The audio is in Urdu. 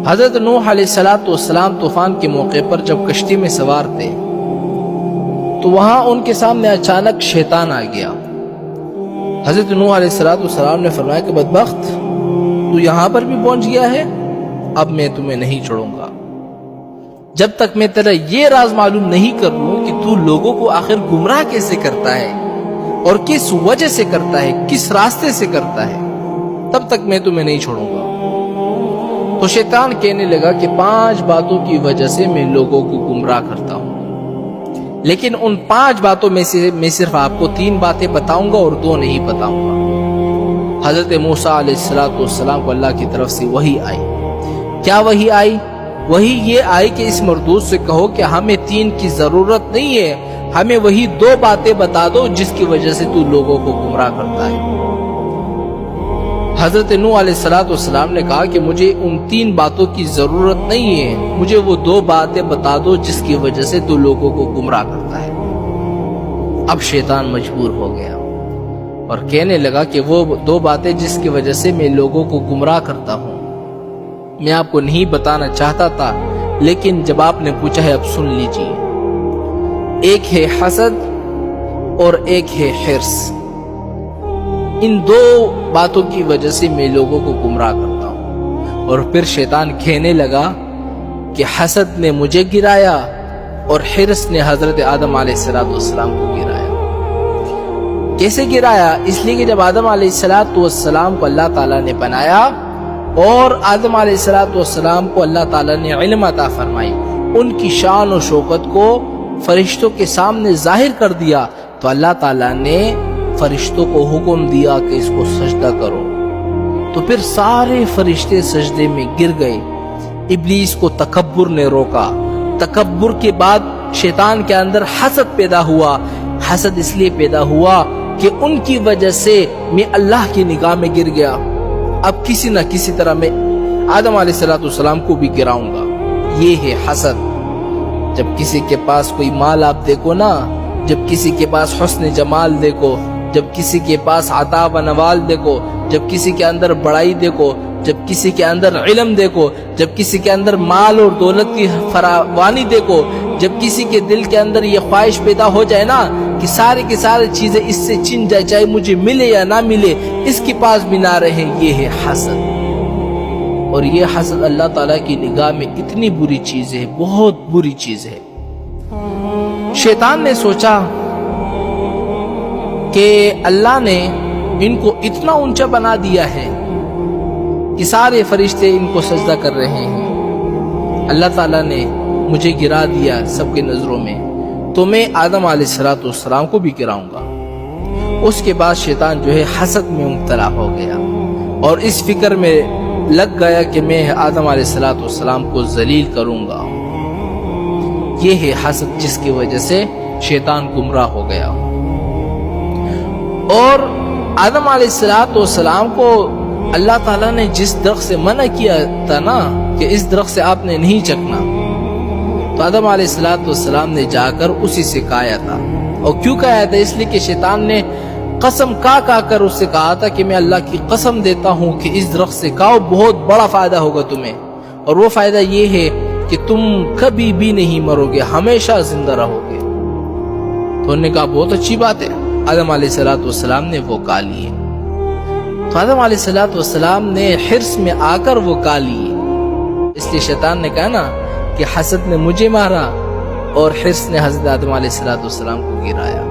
حضرت نوح علیہ السلام طوفان کے موقع پر جب کشتی میں سوار تھے تو وہاں ان کے سامنے اچانک شیطان آ گیا۔ حضرت نوح علیہ السلام نے فرمایا کہ بدبخت، تو یہاں پر بھی پہنچ گیا ہے، اب میں تمہیں نہیں چھوڑوں گا جب تک میں تیرا یہ راز معلوم نہیں کر لوں کہ تو لوگوں کو آخر گمراہ کیسے کرتا ہے اور کس وجہ سے کرتا ہے، کس راستے سے کرتا ہے، تب تک میں تمہیں نہیں چھوڑوں گا۔ تو شیطان کہنے لگا کہ 5 باتوں کی وجہ سے میں لوگوں کو گمراہ کرتا ہوں، لیکن ان 5 باتوں میں سے میں صرف آپ کو 3 باتیں بتاؤں گا اور 2 نہیں بتاؤں گا۔ حضرت موسیٰ علیہ السلام کو اللہ کی طرف سے وحی آئی۔ کیا وحی آئی؟ وحی یہ آئی کہ اس مردود سے کہو کہ ہمیں 3 کی ضرورت نہیں ہے، ہمیں وہی 2 باتیں بتا دو جس کی وجہ سے تو لوگوں کو گمراہ کرتا ہے۔ حضرت نوح علیہ السلام نے کہا کہ مجھے ان 3 باتوں کی ضرورت نہیں ہے، مجھے وہ 2 باتیں بتا دو جس کی وجہ سے تو لوگوں کو گمراہ کرتا ہے۔ اب شیطان مجبور ہو گیا اور کہنے لگا کہ وہ 2 باتیں جس کی وجہ سے میں لوگوں کو گمراہ کرتا ہوں میں آپ کو نہیں بتانا چاہتا تھا، لیکن جب آپ نے پوچھا ہے اب سن لیجئے۔ ایک ہے حسد اور ایک ہے حرص۔ ان 2 باتوں کی وجہ سے میں لوگوں کو گمراہ کرتا ہوں۔ اور پھر شیطان کہنے لگا کہ حسد نے مجھے گرایا اور حرص نے حضرت آدم علیہ السلام کو گرایا۔ کیسے گرایا؟ اس لیے کہ جب آدم علیہ السلام کو اللہ تعالیٰ نے بنایا اور آدم علیہ السلام کو اللہ تعالیٰ نے علم عطا فرمائی، ان کی شان و شوکت کو فرشتوں کے سامنے ظاہر کر دیا، تو اللہ تعالیٰ نے فرشتوں کو حکم دیا کہ اس کو سجدہ کرو، تو پھر سارے فرشتے سجدے میں گر گئے۔ ابلیس کو تکبر نے روکا، تکبر کے بعد شیطان کے اندر حسد پیدا ہوا۔ حسد اس لیے پیدا ہوا کہ ان کی وجہ سے میں اللہ کی نگاہ میں گر گیا، اب کسی نہ کسی طرح میں آدم علیہ السلام کو بھی گراؤں گا۔ یہ ہے حسد۔ جب کسی کے پاس کوئی مال آپ دیکھو نا، جب کسی کے پاس حسن جمال دیکھو، جب کسی کے پاس عطا و نوال دیکھو، جب کسی کے اندر بڑائی دیکھو، جب کسی کے اندر علم دیکھو، جب کسی کے اندر مال اور دولت کی فراوانی دیکھو، جب کسی کے دل کے اندر یہ خواہش پیدا ہو جائے نا کہ سارے کی ساری چیزیں اس سے چھن جائے، چاہے مجھے ملے یا نہ ملے، اس کے پاس بھی نہ رہے، یہ ہے حسد۔ اور یہ حسد اللہ تعالیٰ کی نگاہ میں اتنی بری چیز ہے، بہت بری چیز ہے۔ شیطان نے سوچا کہ اللہ نے ان کو اتنا اونچا بنا دیا ہے کہ سارے فرشتے ان کو سجدہ کر رہے ہیں، اللہ تعالیٰ نے مجھے گرا دیا سب کے نظروں میں، تو میں آدم علیہ السلام کو بھی گراؤں گا۔ اس کے بعد شیطان جو ہے حسد میں مبتلا ہو گیا اور اس فکر میں لگ گیا کہ میں آدم علیہ السلام کو ذلیل کروں گا۔ یہ ہے حسد جس کی وجہ سے شیطان گمراہ ہو گیا۔ اور آدم علیہ السلام کو اللہ تعالیٰ نے جس درخت سے منع کیا تھا نا کہ اس درخت سے آپ نے نہیں چکنا، تو آدم علیہ السلام نے جا کر اسی سے کھایا تھا۔ اور کیوں کھایا تھا؟ اس لیے کہ شیطان نے قسم کھا کر اس سے کہا تھا کہ میں اللہ کی قسم دیتا ہوں کہ اس درخت سے کھاؤ، بہت بڑا فائدہ ہوگا تمہیں، اور وہ فائدہ یہ ہے کہ تم کبھی بھی نہیں مرو گے، ہمیشہ زندہ رہو گے۔ تو انہوں نے کہا بہت اچھی بات ہے۔ آدم علیہ السلام نے وہ کھا لیے۔ تو آدم علیہ السلام نے حرص میں آ کر وہ کھا لیے۔ اس لیے شیطان نے کہا نا کہ حسد نے مجھے مارا اور حرص نے حضرت آدم علیہ السلام کو گرایا۔